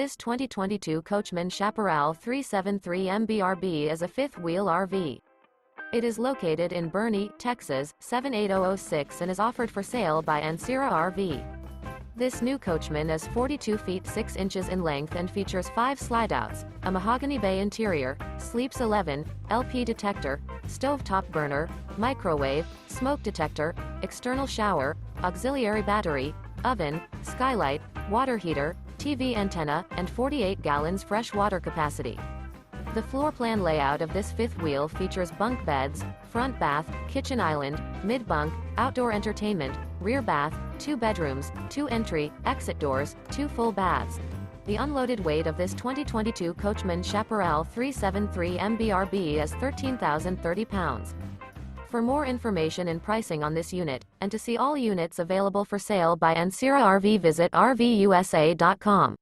This 2022 Coachmen Chaparral 373 MBRB is a fifth-wheel RV. It is located in Boerne, Texas, 78006 and is offered for sale by Ancira RV. This new Coachmen is 42 feet 6 inches in length and features 5 slideouts, a Mahogany Bay interior, sleeps 11, LP detector, stovetop burner, microwave, smoke detector, external shower, auxiliary battery, oven, skylight, water heater, TV antenna, and 48 gallons fresh water capacity. The floor plan layout of this fifth wheel features bunk beds, front bath, kitchen island, mid-bunk, outdoor entertainment, rear bath, 2 bedrooms, 2 entry, exit doors, 2 full baths. The unloaded weight of this 2022 Coachmen Chaparral 373 MBRB is 13,030 pounds. For more information and pricing on this unit, and to see all units available for sale by Ancira RV, visit RVUSA.com.